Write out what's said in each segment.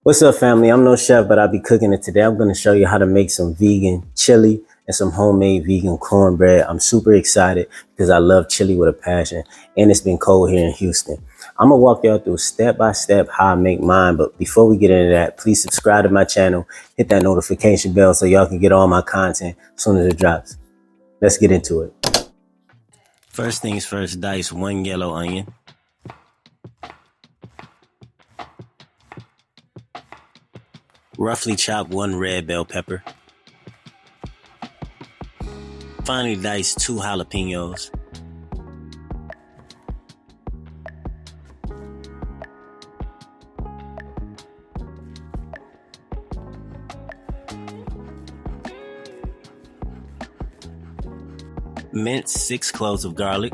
What's up, family? I'm no chef, but I'll be cooking it today. I'm going to show you how to make some vegan chili and some homemade vegan cornbread. I'm super excited because I love chili with a passion, and it's been cold here in Houston. I'm going to walk y'all through step by step how I make mine, but before we get into that, please subscribe to my channel, hit that notification bell so y'all can get all my content as soon as it drops. Let's get into it. First things first, dice 1 yellow onion. Roughly chop 1 red bell pepper. Finely dice 2 jalapeños. Mince 6 cloves of garlic.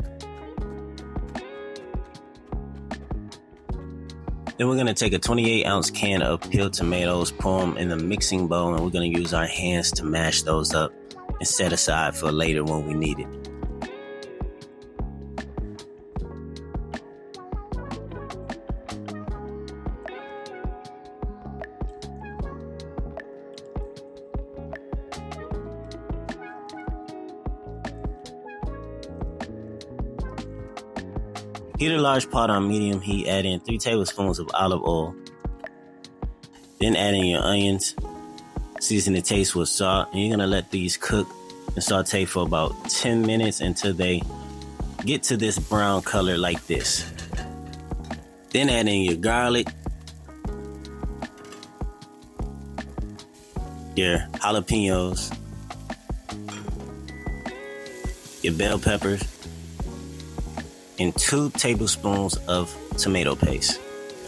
Then we're going to take a 28-ounce can of peeled tomatoes, pour them in the mixing bowl, and we're going to use our hands to mash those up and set aside for later when we need it. Heat a large pot on medium heat, add in 3 tablespoons of olive oil. Then add in your onions, season the taste with salt, and you're going to let these cook and saute for about 10 minutes until they get to this brown color like this. Then add in your garlic, your jalapenos, your bell peppers, and 2 tablespoons of tomato paste.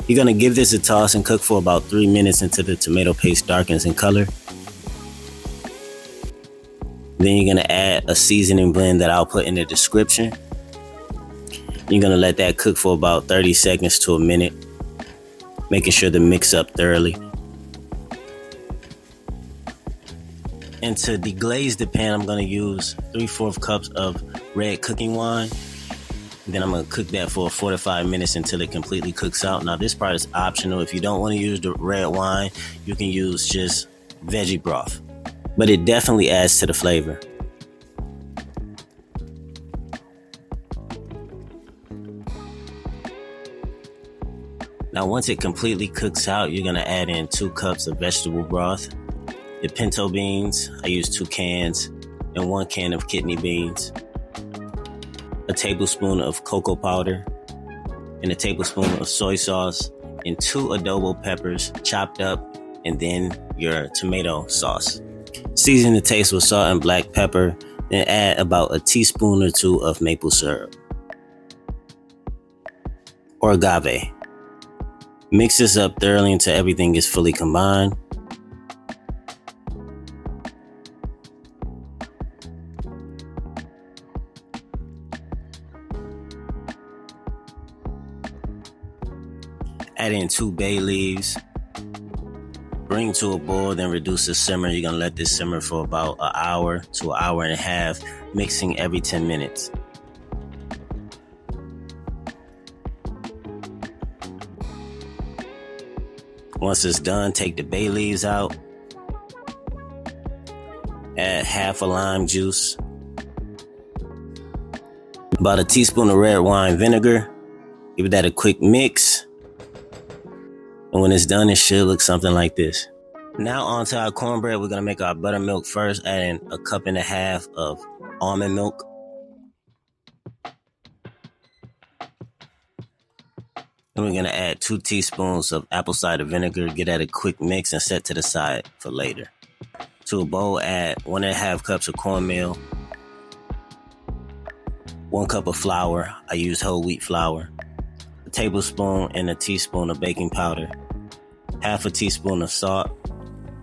You're going to give this a toss and cook for about 3 minutes until the tomato paste darkens in color. Then you're going to add a seasoning blend that I'll put in the description. You're going to let that cook for about 30 seconds to a minute, making sure to mix up thoroughly. And to deglaze the pan, I'm going to use 3/4 cups of red cooking wine. Then I'm going to cook that for 4 to 5 minutes until it completely cooks out. Now, this part is optional. If you don't want to use the red wine, you can use just veggie broth. But it definitely adds to the flavor. Now, once it completely cooks out, you're going to add in 2 cups of vegetable broth. Your pinto beans, I use 2 cans, and 1 can of kidney beans. A tablespoon of cocoa powder, and a tablespoon of soy sauce, and 2 adobo peppers chopped up, and then your tomato sauce. Season the taste with salt and black pepper, then add about a teaspoon or 2 of maple syrup or agave. Mix this up thoroughly until everything is fully combined. Add in 2 bay leaves. Bring to a boil, then reduce the simmer. You're going to let this simmer for about an hour to an hour and a half, mixing every 10 minutes. Once it's done, take the bay leaves out. Add half a lime juice. About a teaspoon of red wine vinegar. Give that a quick mix. And when it's done, it should look something like this. Now on to our cornbread. We're going to make our buttermilk first, adding a 1.5 cups of almond milk. And we're going to add 2 teaspoons of apple cider vinegar. Get that a quick mix and set to the side for later. To a bowl, add 1.5 cups of cornmeal, 1 cup of flour. I use whole wheat flour. A tablespoon and a teaspoon of baking powder, half a teaspoon of salt.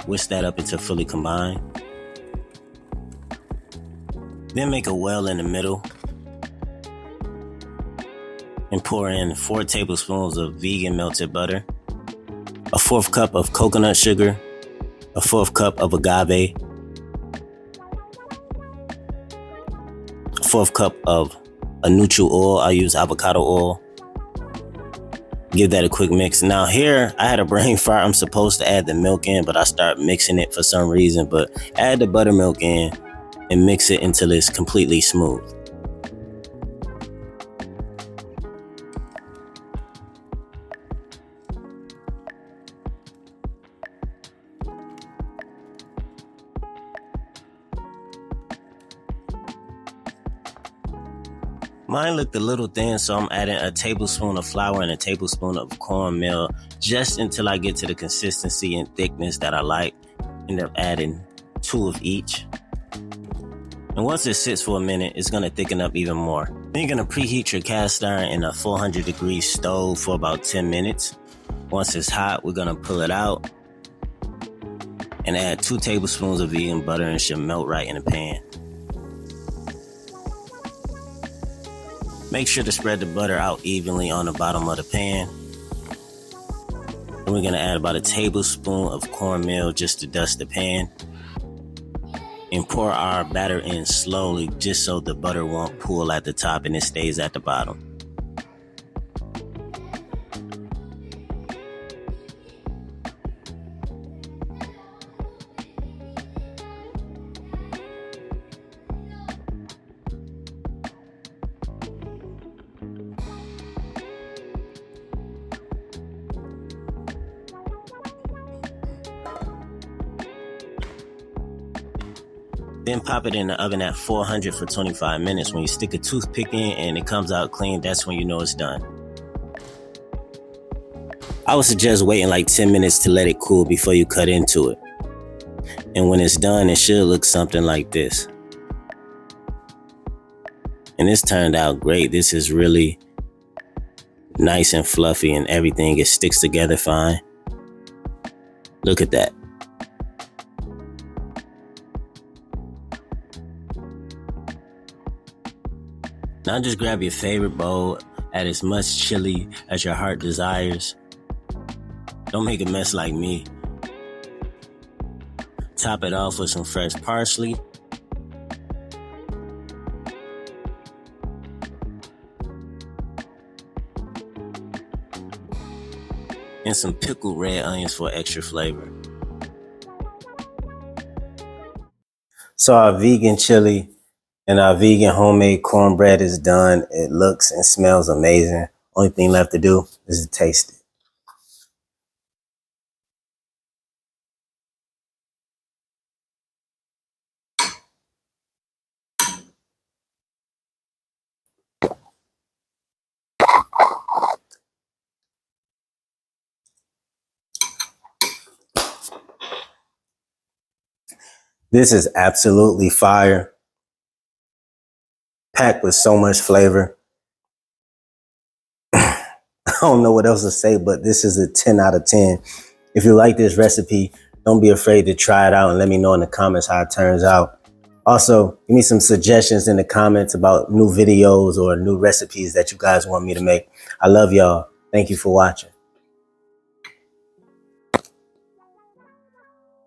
Whisk that up until fully combined. Then make a well in the middle and pour in 4 tablespoons of vegan melted butter, a 1/4 cup of coconut sugar, a 1/4 cup of agave, a 1/4 cup of a neutral oil. I use avocado oil. Give that a quick mix. Now here, I had a brain fart. I'm supposed to add the milk in, but I start mixing it for some reason. But add the buttermilk in and mix it until it's completely smooth. Mine looked a little thin, so I'm adding a tablespoon of flour and a tablespoon of cornmeal just until I get to the consistency and thickness that I like. End up adding 2 of each. And once it sits for a minute, it's going to thicken up even more. Then you're going to preheat your cast iron in a 400-degree stove for about 10 minutes. Once it's hot, we're going to pull it out and add 2 tablespoons of vegan butter, and it should melt right in the pan. Make sure to spread the butter out evenly on the bottom of the pan. And we're going to add about a tablespoon of cornmeal just to dust the pan. And pour our batter in slowly just so the butter won't pool at the top and it stays at the bottom. Then pop it in the oven at 400 for 25 minutes. When you stick a toothpick in and it comes out clean, that's when you know it's done. I would suggest waiting like 10 minutes to let it cool before you cut into it. And when it's done, it should look something like this. And this turned out great. This is really nice and fluffy and everything. It sticks together fine. Look at that. Now just grab your favorite bowl, add as much chili as your heart desires. Don't make a mess like me. Top it off with some fresh parsley. And some pickled red onions for extra flavor. So our vegan chili and our vegan homemade cornbread is done. It looks and smells amazing. Only thing left to do is to taste it. This is absolutely fire. Packed with so much flavor. I don't know what else to say, but this is a 10 out of 10. If you like this recipe, don't be afraid to try it out and let me know in the comments how it turns out. Also, give me some suggestions in the comments about new videos or new recipes that you guys want me to make. I love y'all. Thank you for watching.